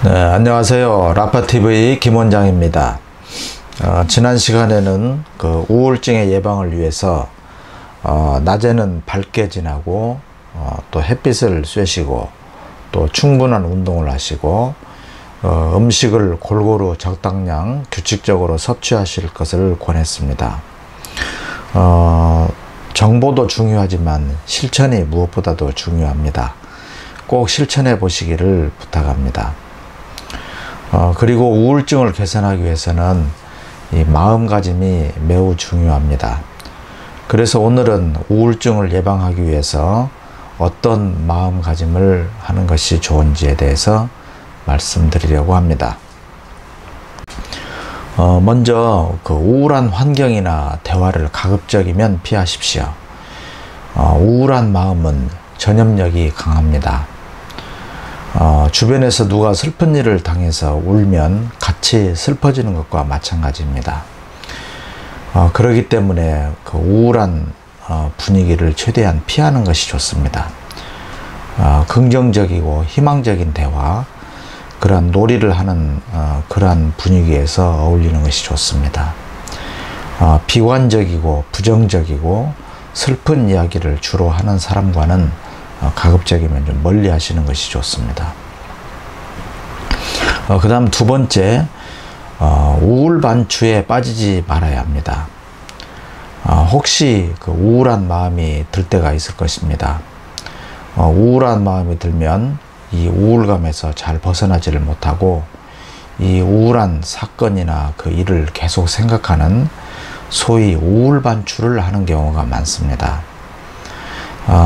네, 안녕하세요. 라파TV 김원장입니다. 지난 시간에는 그 우울증의 예방을 위해서 낮에는 밝게 지나고 또 햇빛을 쐬시고 또 충분한 운동을 하시고 음식을 골고루 적당량 규칙적으로 섭취하실 것을 권했습니다. 정보도 중요하지만 실천이 무엇보다도 중요합니다. 꼭 실천해 보시기를 부탁합니다. 그리고 우울증을 개선하기 위해서는 이 마음가짐이 매우 중요합니다. 그래서 오늘은 우울증을 예방하기 위해서 어떤 마음가짐을 하는 것이 좋은지에 대해서 말씀드리려고 합니다. 먼저 그 우울한 환경이나 대화를 가급적이면 피하십시오. 우울한 마음은 전염력이 강합니다. 주변에서 누가 슬픈 일을 당해서 울면 같이 슬퍼지는 것과 마찬가지입니다. 그렇기 때문에 그 우울한 분위기를 최대한 피하는 것이 좋습니다. 긍정적이고 희망적인 대화, 그러한 놀이를 하는 그러한 분위기에서 어울리는 것이 좋습니다. 비관적이고 부정적이고 슬픈 이야기를 주로 하는 사람과는 가급적이면 좀 멀리 하시는 것이 좋습니다. 그 다음 두 번째, 우울반추에 빠지지 말아야 합니다. 혹시 그 우울한 마음이 들 때가 있을 것입니다. 우울한 마음이 들면 이 우울감에서 잘 벗어나지를 못하고 이 우울한 사건이나 그 일을 계속 생각하는 소위 우울반추를 하는 경우가 많습니다.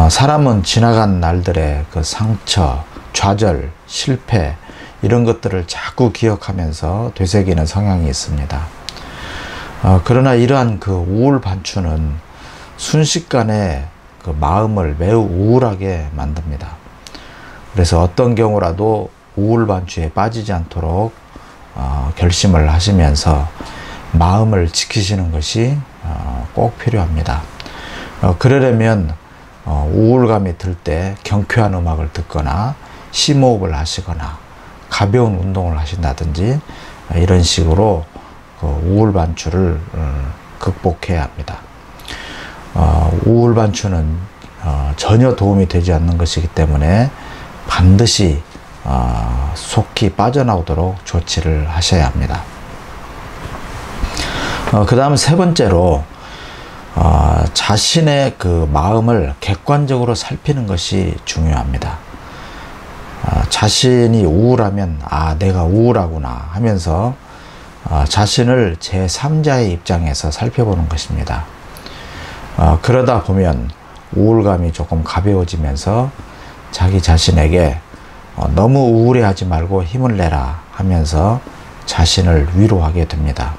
사람은 지나간 날들의 그 상처, 좌절, 실패 이런 것들을 자꾸 기억하면서 되새기는 성향이 있습니다. 그러나 이러한 그 우울 반추는 순식간에 그 마음을 매우 우울하게 만듭니다. 그래서 어떤 경우라도 우울 반추에 빠지지 않도록 결심을 하시면서 마음을 지키시는 것이 꼭 필요합니다. 그러려면 우울감이 들 때 경쾌한 음악을 듣거나 심호흡을 하시거나 가벼운 운동을 하신다든지 이런 식으로 그 우울 반추를 극복해야 합니다. 우울 반추는 전혀 도움이 되지 않는 것이기 때문에 반드시 속히 빠져나오도록 조치를 하셔야 합니다. 그 다음 세 번째로 자신의 그 마음을 객관적으로 살피는 것이 중요합니다. 자신이 우울하면 내가 우울하구나 하면서 자신을 제3자의 입장에서 살펴보는 것입니다. 그러다 보면 우울감이 조금 가벼워지면서 자기 자신에게 너무 우울해하지 말고 힘을 내라 하면서 자신을 위로하게 됩니다.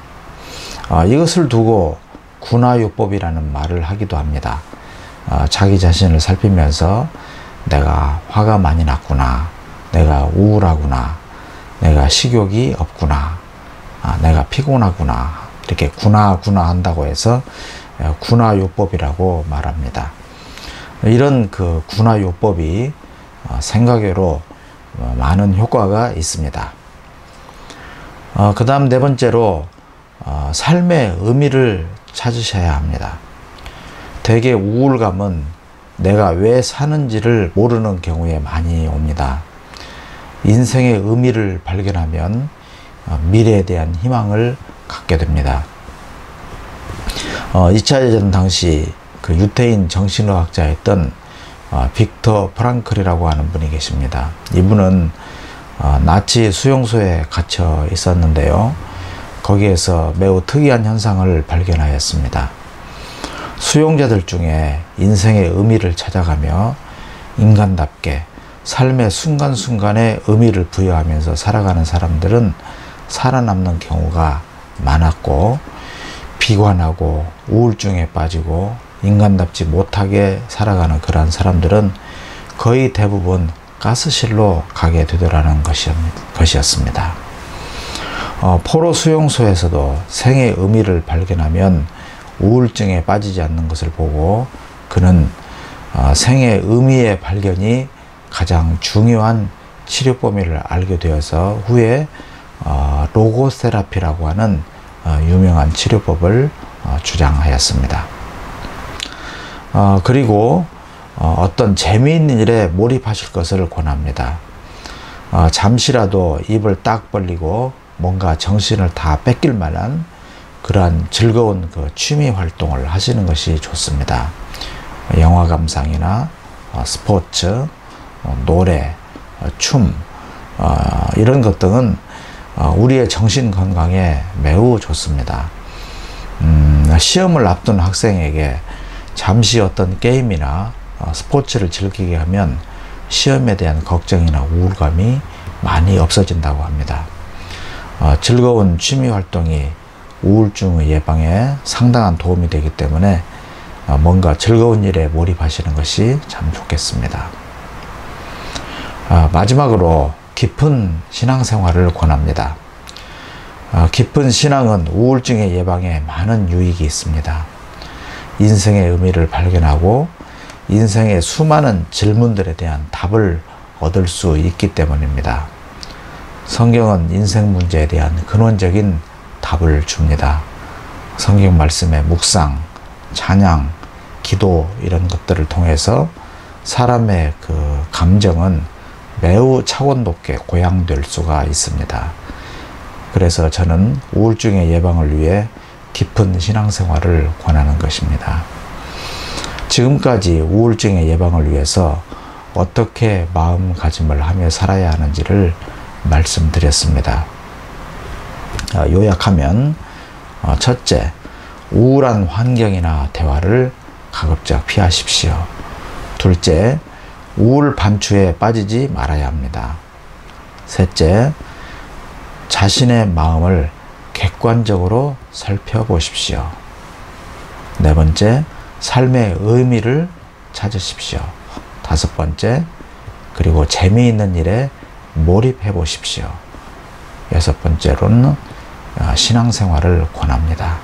이것을 두고 군화요법이라는 말을 하기도 합니다. 자기 자신을 살피면서 내가 화가 많이 났구나, 내가 우울하구나, 내가 식욕이 없구나, 내가 피곤하구나 이렇게 군화 한다고 해서 군화요법이라고 말합니다. 이런 그 군화요법이 생각외로 많은 효과가 있습니다. 그 다음 네 번째로 삶의 의미를 찾으셔야 합니다. 대개 우울감은 내가 왜 사는지를 모르는 경우에 많이 옵니다. 인생의 의미를 발견하면 미래에 대한 희망을 갖게 됩니다. 2차 대전 당시 그 유태인 정신의학자였던 빅터 프랑클이라고 하는 분이 계십니다. 이분은 나치 수용소에 갇혀 있었는데요. 거기에서 매우 특이한 현상을 발견하였습니다. 수용자들 중에 인생의 의미를 찾아가며 인간답게 삶의 순간순간에 의미를 부여하면서 살아가는 사람들은 살아남는 경우가 많았고, 비관하고 우울증에 빠지고 인간답지 못하게 살아가는 그러한 사람들은 거의 대부분 가스실로 가게 되더라는 것이었습니다. 포로 수용소에서도 생의 의미를 발견하면 우울증에 빠지지 않는 것을 보고 그는 생의 의미의 발견이 가장 중요한 치료 범위를 알게 되어서 후에 로고세라피라고 하는 유명한 치료법을 주장하였습니다. 그리고 어떤 재미있는 일에 몰입하실 것을 권합니다. 잠시라도 입을 딱 벌리고 뭔가 정신을 다 뺏길 만한 그러한 즐거운 그 취미 활동을 하시는 것이 좋습니다. 영화 감상이나 스포츠, 노래, 춤 이런 것 등은 우리의 정신 건강에 매우 좋습니다. 시험을 앞둔 학생에게 잠시 어떤 게임이나 스포츠를 즐기게 하면 시험에 대한 걱정이나 우울감이 많이 없어진다고 합니다. 즐거운 취미 활동이 우울증의 예방에 상당한 도움이 되기 때문에 뭔가 즐거운 일에 몰입하시는 것이 참 좋겠습니다. 마지막으로 깊은 신앙생활을 권합니다. 깊은 신앙은 우울증의 예방에 많은 유익이 있습니다. 인생의 의미를 발견하고 인생의 수많은 질문들에 대한 답을 얻을 수 있기 때문입니다. 성경은 인생 문제에 대한 근원적인 답을 줍니다. 성경 말씀의 묵상, 찬양, 기도 이런 것들을 통해서 사람의 그 감정은 매우 차원 높게 고양될 수가 있습니다. 그래서 저는 우울증의 예방을 위해 깊은 신앙생활을 권하는 것입니다. 지금까지 우울증의 예방을 위해서 어떻게 마음가짐을 하며 살아야 하는지를 말씀드렸습니다. 요약하면 첫째, 우울한 환경이나 대화를 가급적 피하십시오. 둘째, 우울 반추에 빠지지 말아야 합니다. 셋째, 자신의 마음을 객관적으로 살펴보십시오. 네 번째, 삶의 의미를 찾으십시오. 다섯 번째, 그리고 재미있는 일에 몰입해 보십시오. 여섯 번째로는 신앙생활을 권합니다.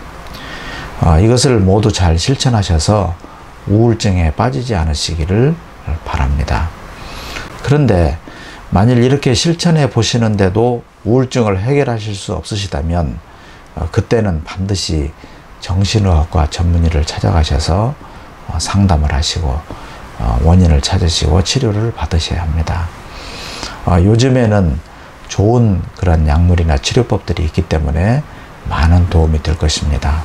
이것을 모두 잘 실천하셔서 우울증에 빠지지 않으시기를 바랍니다. 그런데 만일 이렇게 실천해 보시는데도 우울증을 해결하실 수 없으시다면 그때는 반드시 정신의학과 전문의를 찾아가셔서 상담을 하시고 원인을 찾으시고 치료를 받으셔야 합니다. 요즘에는 좋은 그런 약물이나 치료법들이 있기 때문에 많은 도움이 될 것입니다.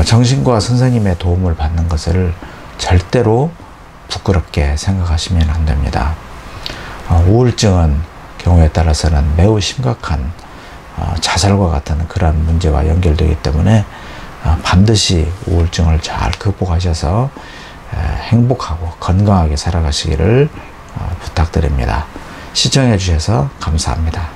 정신과 선생님의 도움을 받는 것을 절대로 부끄럽게 생각하시면 안 됩니다. 우울증은 경우에 따라서는 매우 심각한 자살과 같은 그러한 문제와 연결되기 때문에 반드시 우울증을 잘 극복하셔서 행복하고 건강하게 살아가시기를 부탁드립니다. 시청해 주셔서 감사합니다.